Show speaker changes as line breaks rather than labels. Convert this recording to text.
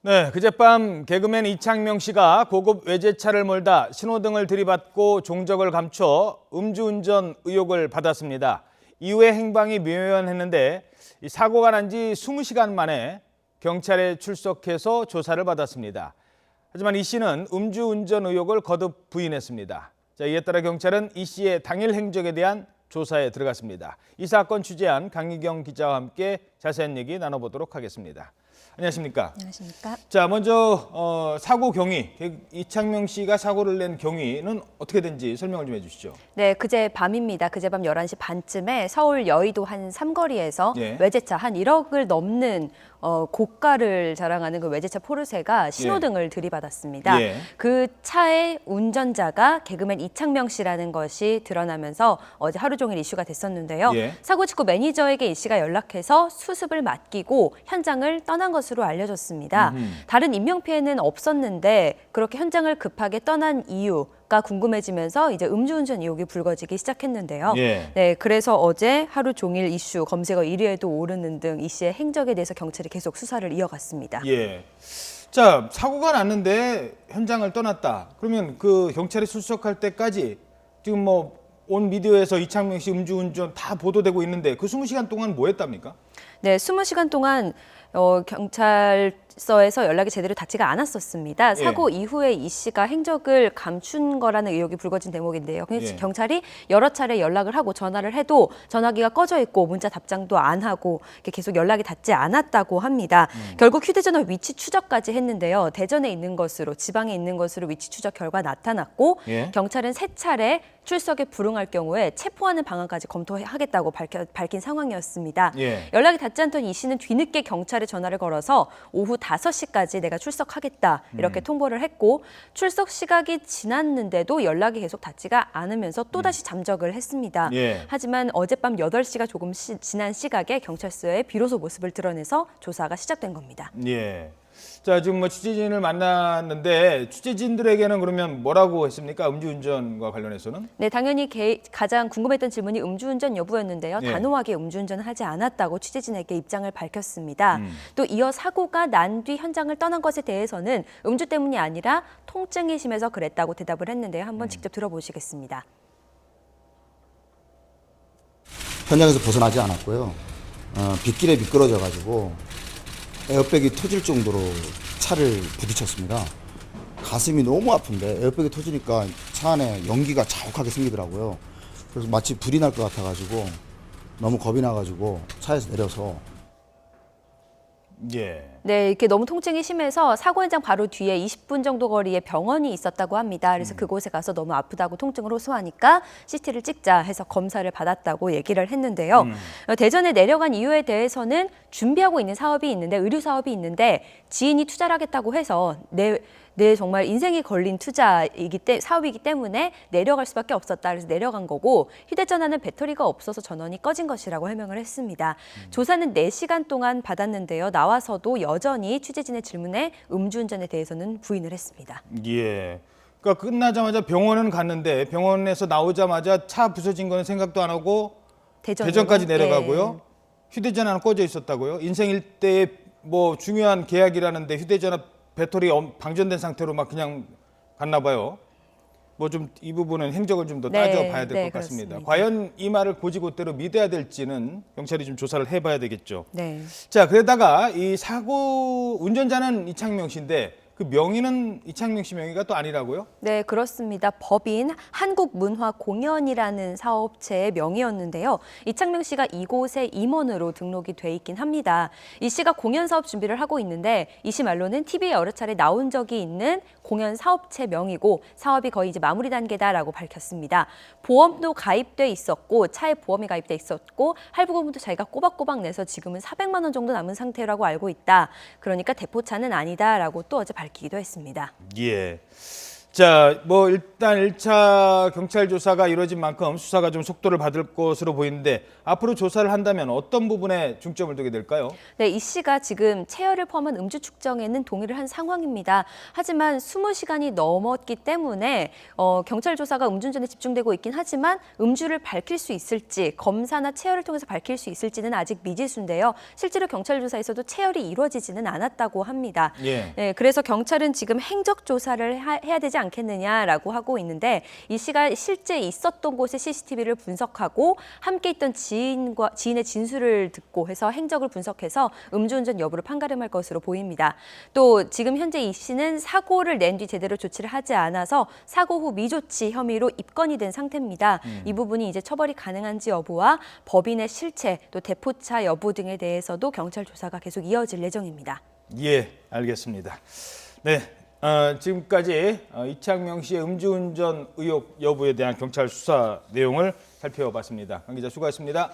네, 그젯밤 개그맨 이창명 씨가 고급 외제차를 몰다 신호등을 들이받고 종적을 감춰 음주운전 의혹을 받았습니다. 이후에 행방이 묘연했는데 사고가 난 지 20시간 만에 경찰에 출석해서 조사를 받았습니다. 하지만 이 씨는 음주운전 의혹을 거듭 부인했습니다. 이에 따라 경찰은 이 씨의 당일 행적에 대한 조사에 들어갔습니다. 이 사건 취재한 강희경 기자와 함께 자세한 얘기 나눠보도록 하겠습니다. 안녕하십니까?
안녕하십니까?
자, 먼저 사고 경위, 이창명 씨가 사고를 낸 경위는 어떻게 된지 설명을 좀 해주시죠.
네, 그제 밤입니다. 그제 밤 11시 반쯤에 서울 여의도 한 삼거리에서 외제차 한 1억을 넘는 고가를 자랑하는 그 외제차 포르쉐가 신호등을 들이받았습니다. 그 차의 운전자가 개그맨 이창명 씨라는 것이 드러나면서 어제 하루 종일 이슈가 됐었는데요. 사고 직후 매니저에게 이 씨가 연락해서 수습을 맡기고 현장을 떠난 것으로 알려졌습니다. 다른 인명피해는 없었는데 그렇게 현장을 급하게 떠난 이유가 궁금해지면서 이제 음주운전 의혹이 불거지기 시작했는데요. 네, 그래서 어제 하루 종일 이슈 검색어 1위에도 오르는 등 이 씨의 행적에 대해서 경찰이 계속 수사를 이어갔습니다.
자, 사고가 났는데 현장을 떠났다. 그러면 그 경찰이 출석할 때까지 지금 온 미디어에서 이창명 씨 음주운전 다 보도되고 있는데 그 20시간 동안 뭐 했답니까?
네, 20시간 동안 경찰서에서 연락이 제대로 닿지가 않았었습니다. 사고 이후에 이 씨가 행적을 감춘 거라는 의혹이 불거진 대목인데요. 경찰이 여러 차례 연락을 하고 전화를 해도 전화기가 꺼져 있고 문자 답장도 안 하고 계속 연락이 닿지 않았다고 합니다. 결국 휴대전화 위치 추적까지 했는데요. 대전에 있는 것으로, 지방에 있는 것으로 위치 추적 결과 나타났고 경찰은 3차례 출석에 불응할 경우에 체포하는 방안까지 검토하겠다고 밝힌 상황이었습니다. 연락이 닿지 않던 이 씨는 뒤늦게 경찰에 전화를 걸어서 오후 5시까지 내가 출석하겠다 이렇게 통보를 했고 출석 시각이 지났는데도 연락이 계속 닿지가 않으면서 또다시 잠적을 했습니다. 하지만 어젯밤 8시가 조금 지난 시각에 경찰서에 비로소 모습을 드러내서 조사가 시작된 겁니다.
자, 지금 취재진을 만났는데 취재진들에게는 그러면 뭐라고 했습니까? 음주운전과 관련해서는?
네, 당연히 가장 궁금했던 질문이 음주운전 여부였는데요. 단호하게 음주운전을 하지 않았다고 취재진에게 입장을 밝혔습니다. 또 이어 사고가 난 뒤 현장을 떠난 것에 대해서는 음주 때문이 아니라 통증이 심해서 그랬다고 대답을 했는데요. 한번 직접 들어보시겠습니다.
현장에서 벗어나지 않았고요. 빗길에 미끄러져가지고 에어백이 터질 정도로 차를 부딪혔습니다. 가슴이 너무 아픈데 에어백이 터지니까 차 안에 연기가 자욱하게 생기더라고요. 그래서 마치 불이 날 것 같아가지고 너무 겁이 나가지고 차에서 내려서
네, 이렇게 너무 통증이 심해서 사고 현장 바로 뒤에 20분 정도 거리에 병원이 있었다고 합니다. 그래서 그곳에 가서 너무 아프다고 통증을 호소하니까 CT를 찍자 해서 검사를 받았다고 얘기를 했는데요. 대전에 내려간 이유에 대해서는 준비하고 있는 사업이 있는데 의류 사업이 있는데 지인이 투자를 하겠다고 해서 내 정말 인생이 걸린 사업이기 때문에 내려갈 수밖에 없었다. 그래서 내려간 거고 휴대전화는 배터리가 없어서 전원이 꺼진 것이라고 해명을 했습니다. 조사는 4시간 동안 받았는데요. 나와서도 여전히 취재진의 질문에 음주운전에 대해서는 부인을 했습니다.
그러니까 끝나자마자 병원은 갔는데 병원에서 나오자마자 차 부서진 거는 생각도 안 하고 대전까지 내려가고요. 휴대전화는 꺼져 있었다고요. 인생 일대의 중요한 계약이라는데 휴대전화 배터리 방전된 상태로 막 그냥 갔나 봐요. 좀 이 부분은 행적을 좀 더 따져봐야 될 것 같습니다. 과연 이 말을 곧이곧대로 믿어야 될지는 경찰이 좀 조사를 해봐야 되겠죠. 자, 그러다가 이 사고 운전자는 이창명 씨인데 그 명의는 이창명 씨 명의가 또 아니라고요?
네, 그렇습니다. 법인 한국문화공연이라는 사업체의 명의였는데요. 이창명 씨가 이곳에 임원으로 등록이 돼 있긴 합니다. 이 씨가 공연 사업 준비를 하고 있는데 이 씨 말로는 TV에 여러 차례 나온 적이 있는 공연 사업체 명의고 사업이 거의 이제 마무리 단계다라고 밝혔습니다. 보험도 가입돼 있었고 차에 보험이 가입돼 있었고 할부금도 자기가 꼬박꼬박 내서 지금은 400만 원 정도 남은 상태라고 알고 있다. 그러니까 대포차는 아니다라고 또 어제 밝히기도 했습니다.
자, 뭐 일단 1차 경찰 조사가 이루어진 만큼 수사가 좀 속도를 받을 것으로 보이는데 앞으로 조사를 한다면 어떤 부분에 중점을 두게 될까요?
네, 이 씨가 지금 체열을 포함한 음주 측정에는 동의를 한 상황입니다. 하지만 20시간이 넘었기 때문에 경찰 조사가 음주운전에 집중되고 있긴 하지만 음주를 밝힐 수 있을지 검사나 체열을 통해서 밝힐 수 있을지는 아직 미지수인데요. 실제로 경찰 조사에서도 체열이 이루어지지는 않았다고 합니다.
예.
네, 그래서 경찰은 지금 행적 조사를 해야 되지 않겠느냐라고 하고 있는데 이 씨가 실제 있었던 곳의 CCTV를 분석하고 함께 있던 지인의 진술을 듣고 해서 행적을 분석해서 음주운전 여부를 판가름할 것으로 보입니다. 또 지금 현재 이 씨는 사고를 낸 뒤 제대로 조치를 하지 않아서 사고 후 미조치 혐의로 입건이 된 상태입니다. 이 부분이 이제 처벌이 가능한지 여부와 법인의 실체 또 대포차 여부 등에 대해서도 경찰 조사가 계속 이어질 예정입니다.
예, 알겠습니다. 네, 지금까지 이창명 씨의 음주운전 의혹 여부에 대한 경찰 수사 내용을 살펴봤습니다. 강 기자 수고하셨습니다.